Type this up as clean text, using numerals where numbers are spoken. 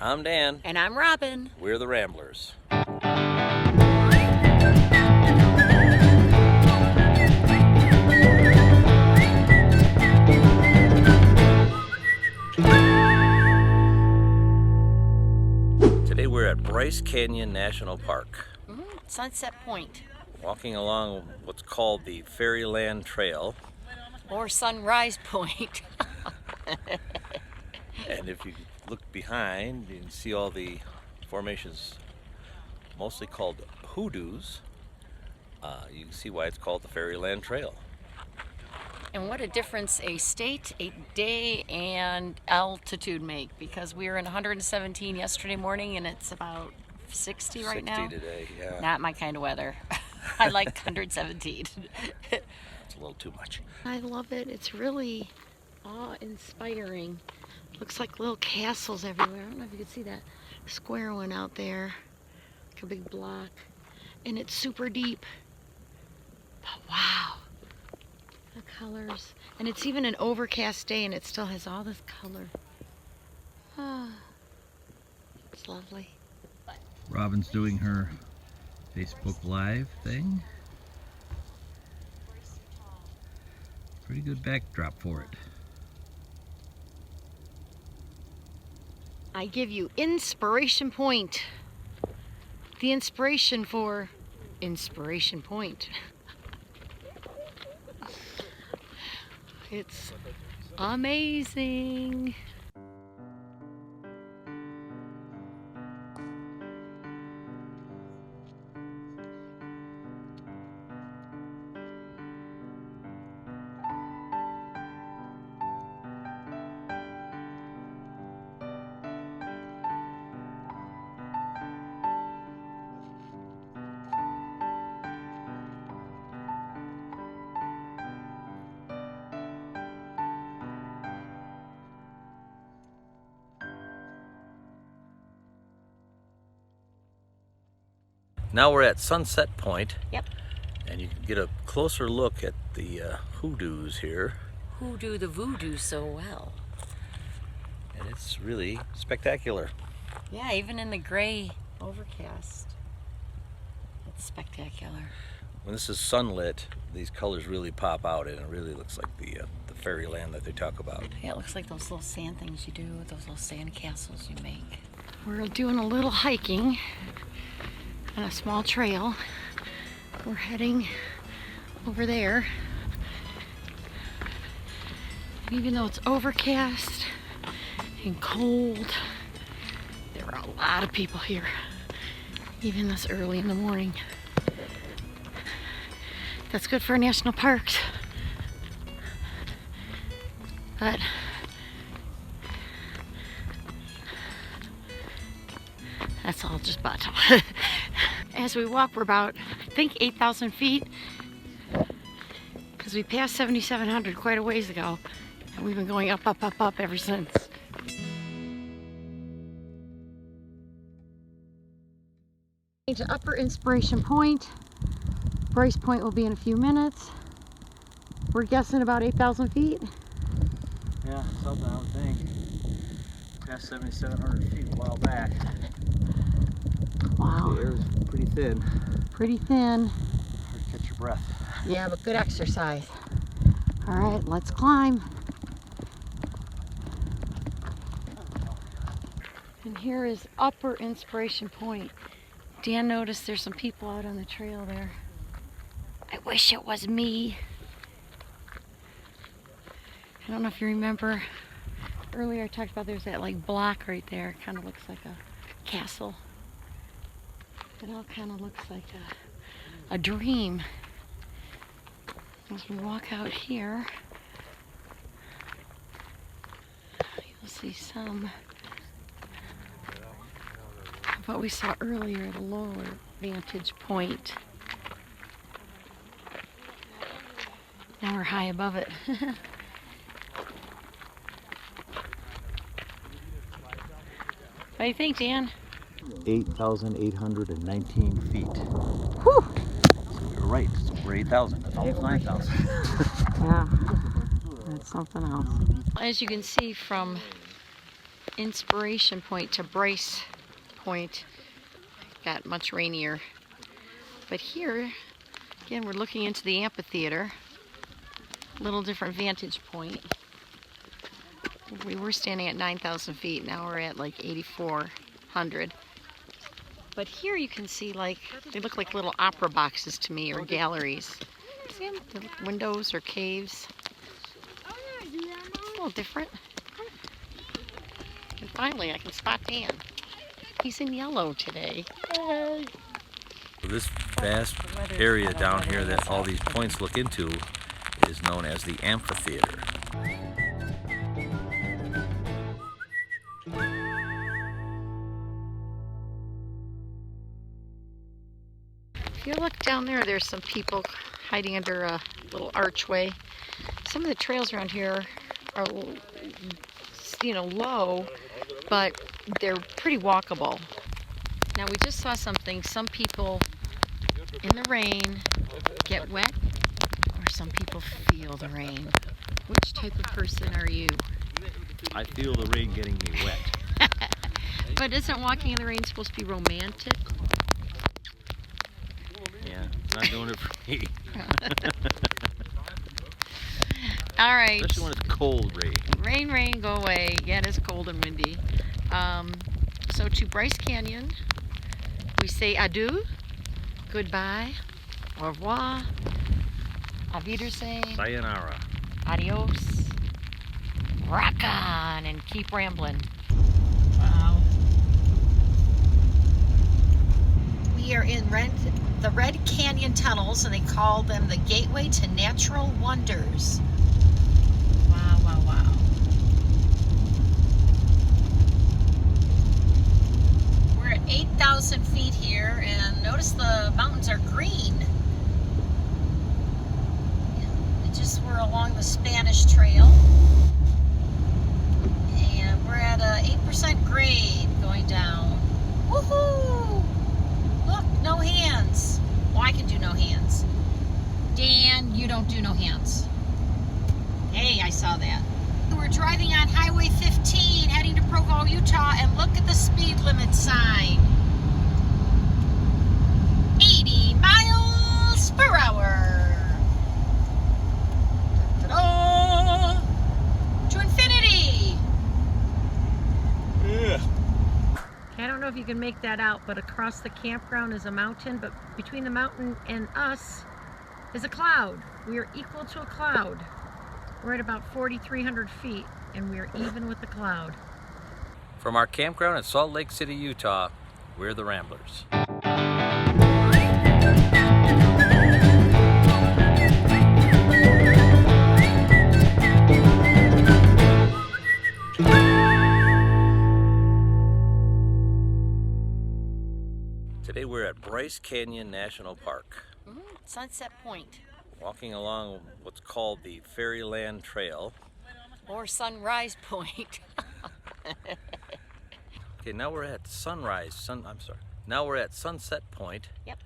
I'm Dan. And I'm Robin. We're the Ramblers. Today we're at Bryce Canyon National Park. Sunset Point. Walking along what's called the Fairyland Trail. Or Sunrise Point. And if you look behind, you can see all the formations, mostly called hoodoos. You can see why it's called the Fairyland Trail. And what a difference a state, a day, and altitude make, because we were in 117 yesterday morning and it's about 60 right now. 60 today, yeah. Not my kind of weather. I like 117. It's a little too much. I love it. It's really awe-inspiring. Looks like little castles everywhere. I don't know if you can see that square one out there. Like a big block. And it's super deep. But wow. The colors. And it's even an overcast day and it still has all this color. Ah, it's lovely. Robin's doing her Facebook Live thing. Pretty good backdrop for it. I give you Inspiration Point. The inspiration for Inspiration Point. It's amazing. Now we're at Sunset Point. Yep. And you can get a closer look at the hoodoos here. Who do the voodoo so well? And it's really spectacular. Yeah, even in the gray overcast. It's spectacular. When this is sunlit, these colors really pop out and it really looks like the fairyland that they talk about. Yeah, it looks like those little sand things you do, those little sand castles you make. We're doing a little hiking on a small trail. We're heading over there. Even though it's overcast and cold, there are a lot of people here, even this early in the morning. That's good for national parks. But that's all just but. As we walk, we're about, I think, 8,000 feet, because we passed 7,700 quite a ways ago, and we've been going up, up, up, up ever since. To Upper Inspiration Point. Bryce Point will be in a few minutes. We're guessing about 8,000 feet. Yeah, something I would think. Past 7,700 feet a while back. Wow. The air is pretty thin. Pretty thin. Hard to catch your breath. Yeah, but good exercise. All right, let's climb. And here is Upper Inspiration Point. Dan noticed there's some people out on the trail there. I wish it was me. I don't know if you remember, earlier I talked about there's that like block right there. It kind of looks like a castle. It all kind of looks like a dream. As we walk out here, you'll see some of what we saw earlier at a lower vantage point. Now we're high above it. What do you think, Dan? 8,819 feet. Whew! So we were right, it's over 8,000, it's almost 9,000. Yeah, that's something else. As you can see from Inspiration Point to Bryce Point got much rainier. But here, again, we're looking into the amphitheater. A little different vantage point. We were standing at 9,000 feet. Now we're at like 8,400. But here you can see, like, they look like little opera boxes to me, or galleries. See them? They're like windows or caves. It's a little different. And finally, I can spot Dan. He's in yellow today. Yay. This vast area down here that all these points look into is known as the amphitheater. If you look down there, there's some people hiding under a little archway. Some of the trails around here are, you know, low, but they're pretty walkable. Now we just saw something. Some people in the rain get wet, or some people feel the rain. Which type of person are you? I feel the rain getting me wet. But isn't walking in the rain supposed to be romantic? Yeah, not doing it for me. All right. Especially when it's cold rain. Rain, rain, go away. Yeah, it is cold and windy. So to Bryce Canyon, we say adieu, goodbye, au revoir, auf Wiedersehen, Sayonara. adios, rock on, and keep rambling. Wow. We are in the Red Canyon tunnels, and they call them the Gateway to Natural Wonders. Wow, wow, wow. We're at 8,000 feet here, and notice the mountains are green. We're along the Spanish Trail, and we're at a 8% grade going down. Woohoo! Look, no hands. Well, I can do no hands. Dan, you don't do no hands. Hey, I saw that. We're driving on Highway 15 heading to Provo, Utah, and look at the speed limit sign. 80 miles per hour. To infinity! Yeah. I don't know if you can make that out, but across the campground is a mountain, but between the mountain and us is a cloud. We are equal to a cloud. We're at about 4,300 feet, and we are even with the cloud. From our campground in Salt Lake City, Utah, we're the Ramblers. Today we're at Bryce Canyon National Park, Sunset Point, walking along what's called the Fairyland Trail. or Sunrise Point. Okay, now we're at Now we're at Sunset Point. Yep.